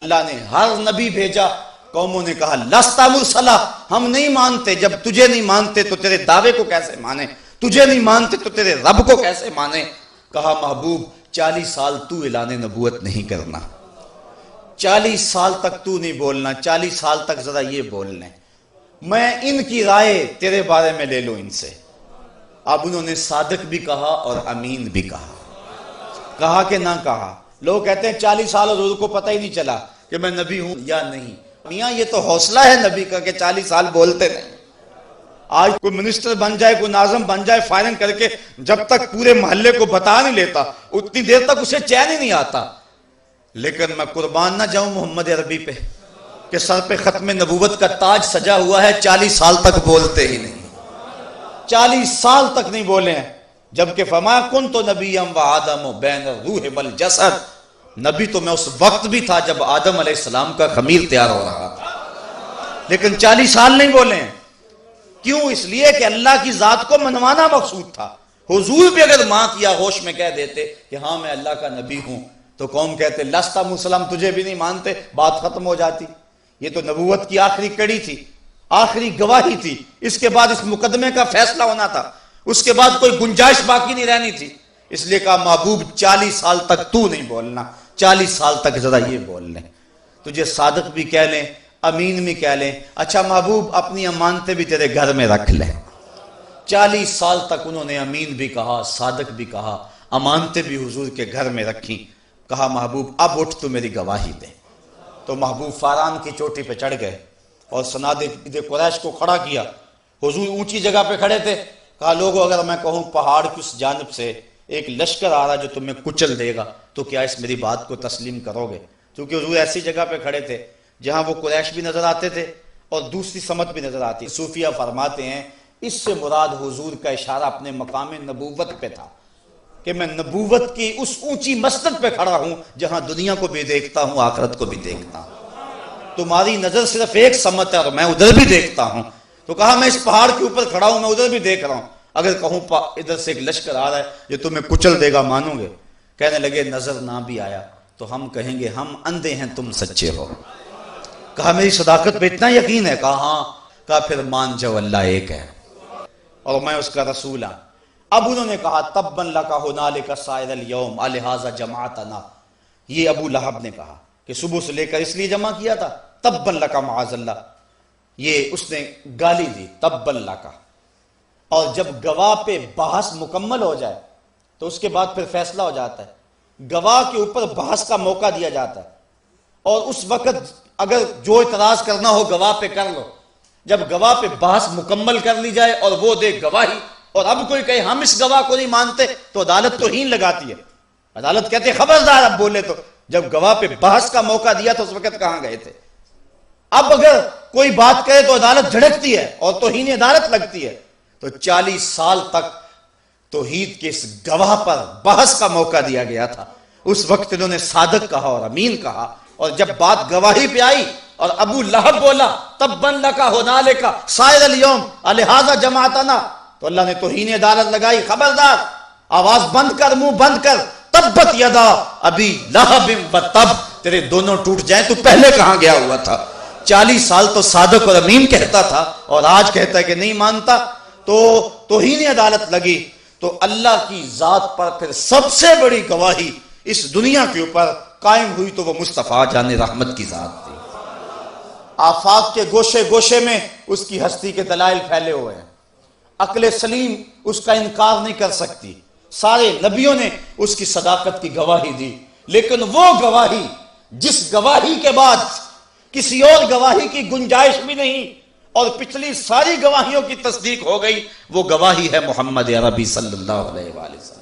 اللہ نے ہر نبی بھیجا، قوموں نے کہا لستا مرسلا، ہم نہیں مانتے۔ جب تجھے نہیں مانتے تو تیرے دعوے کو کیسے مانے، تجھے نہیں مانتے تو تیرے رب کو کیسے مانے۔ کہا محبوب 40 سال تو اعلان نبوت نہیں کرنا، 40 سال تک تو نہیں بولنا، 40 سال تک ذرا یہ بولنے، میں ان کی رائے تیرے بارے میں لے لوں ان سے۔ اب انہوں نے صادق بھی کہا اور امین بھی کہا کہ نہ کہا۔ لوگ کہتے ہیں 40 سال حضور کو پتہ ہی نہیں چلا کہ میں نبی ہوں یا نہیں۔ میاں یہ تو حوصلہ ہے نبی کا کہ 40 سال بولتے نہیں۔ آج کوئی منسٹر بن جائے، کوئی ناظم بن جائے، فائرنگ کر کے جب تک پورے محلے کو بتا نہیں لیتا اتنی دیر تک اسے چین ہی نہیں آتا۔ لیکن میں قربان نہ جاؤں محمد عربی پہ کہ سر پہ ختم نبوت کا تاج سجا ہوا ہے، 40 سال تک بولتے ہی نہیں، 40 سال تک نہیں بولے ہیں۔ جبکہ فما کنت نبیا وآدم بین الروح والجسد، نبی تو میں اس وقت بھی تھا جب آدم علیہ السلام کا خمیر تیار ہو رہا تھا، لیکن 40 سال نہیں بولے ہیں۔ کیوں؟ اس لیے کہ اللہ کی ذات کو منوانا مقصود تھا۔ حضور بھی اگر ماں یا ہوش میں کہہ دیتے کہ ہاں میں اللہ کا نبی ہوں تو قوم کہتے لستا مسلم، تجھے بھی نہیں مانتے، بات ختم ہو جاتی۔ یہ تو نبوت کی آخری کڑی تھی، آخری گواہی تھی، اس کے بعد اس مقدمے کا فیصلہ ہونا تھا، اس کے بعد کوئی گنجائش باقی نہیں رہنی تھی۔ اس لیے کہا محبوب 40 سال تک تو نہیں بولنا، 40 سال تک ذرا یہ بول لیں، تجھے صادق بھی کہہ لیں، امین بھی کہہ لیں۔ اچھا محبوب اپنی امانتیں بھی تیرے گھر میں رکھ لیں۔ 40 سال تک انہوں نے امین بھی کہا، صادق بھی کہا، امانتیں بھی حضور کے گھر میں رکھیں۔ کہا محبوب اب اٹھ تو میری گواہی دے۔ تو محبوب فاران کی چوٹی پہ چڑھ گئے اور سنادِ قریش کو کھڑا کیا۔ حضور اونچی جگہ پہ کھڑے تھے۔ کہا لوگوں اگر میں کہوں پہاڑ کی اس جانب سے ایک لشکر آ رہا جو تمہیں کچل دے گا تو کیا اس میری بات کو تسلیم کرو گے؟ کیونکہ حضور ایسی جگہ پہ کھڑے تھے جہاں وہ قریش بھی نظر آتے تھے اور دوسری سمت بھی نظر آتی۔ صوفیہ فرماتے ہیں اس سے مراد حضور کا اشارہ اپنے مقام نبوت پہ تھا کہ میں نبوت کی اس اونچی مسند پہ کھڑا ہوں جہاں دنیا کو بھی دیکھتا ہوں، آخرت کو بھی دیکھتا ہوں۔ تمہاری نظر صرف ایک سمت ہے اور میں ادھر بھی دیکھتا ہوں۔ تو کہا میں اس پہاڑ کے اوپر کھڑا ہوں، میں ادھر بھی دیکھ رہا ہوں، اگر کہوں ادھر سے ایک لشکر آ رہا ہے جو تمہیں کچل دے گا مانو گے؟ کہنے لگے نظر نہ بھی آیا تو ہم کہیں گے ہم اندھے ہیں تم سچے ہو۔ کہا میری صداقت پہ اتنا یقین ہے؟ کہا ہاں۔ کہا پھر مان جاؤ اللہ ایک ہے اور میں اس کا رسول ہوں۔ اب انہوں نے کہا تبا لک ھنالک سائر الیوم لہذا جمعتنا، یہ ابو لہب نے کہا کہ صبح سے لے کر اس لیے جمع کیا تھا، تبا لک معاذ اللہ، یہ اس نے گالی دی تبا لک۔ اور جب گواہ پہ بحث مکمل ہو جائے تو اس کے بعد پھر فیصلہ ہو جاتا ہے، گواہ کے اوپر بحث کا موقع دیا جاتا ہے، اور اس وقت اگر جو اعتراض کرنا ہو گواہ پہ کر لو۔ جب گواہ پہ بحث مکمل کر لی جائے اور وہ دے گواہی اور اب کوئی کہے ہم اس گواہ کو نہیں مانتے تو عدالت تو ہین لگاتی ہے، عدالت کہتے ہیں خبردار اب بولے تو۔ جب گواہ پہ بحث کا موقع دیا تو اس وقت کہاں گئے تھے؟ اب اگر کوئی بات کرے تو عدالت جھڑکتی ہے اور توہین عدالت لگتی ہے۔ تو 40 سال تک توحید کے اس گواہ پر بحث کا موقع دیا گیا تھا۔ اس وقت انہوں نے صادق کہا اور امین کہا، اور جب بات گواہی پہ آئی اور ابو لہب بولا تبا لک ھنالک سائر الیوم لہذا جمعتنا، تو اللہ نے توہین عدالت لگائی، خبردار آواز بند کر، منہ بند کر، تبت یدا ابی لہب وتب، تیرے دونوں ٹوٹ جائیں، تو پہلے کہاں گیا ہوا تھا؟ 40 سال تو صادق اور امین کہتا تھا اور آج کہتا ہے کہ نہیں مانتا۔ تو توہین عدالت لگی تو اللہ کی ذات پر پھر سب سے بڑی گواہی اس دنیا کے اوپر قائم ہوئی تو وہ مصطفیٰ جان رحمت کی ذات تھی۔ آفاق کے گوشے گوشے میں اس کی ہستی کے دلائل پھیلے ہوئے ہیں، عقل سلیم اس کا انکار نہیں کر سکتی، سارے نبیوں نے اس کی صداقت کی گواہی دی، لیکن وہ گواہی جس گواہی کے بعد کسی اور گواہی کی گنجائش بھی نہیں اور پچھلی ساری گواہیوں کی تصدیق ہو گئی، وہ گواہی ہے محمد عربی صلی اللہ علیہ وآلہ وسلم۔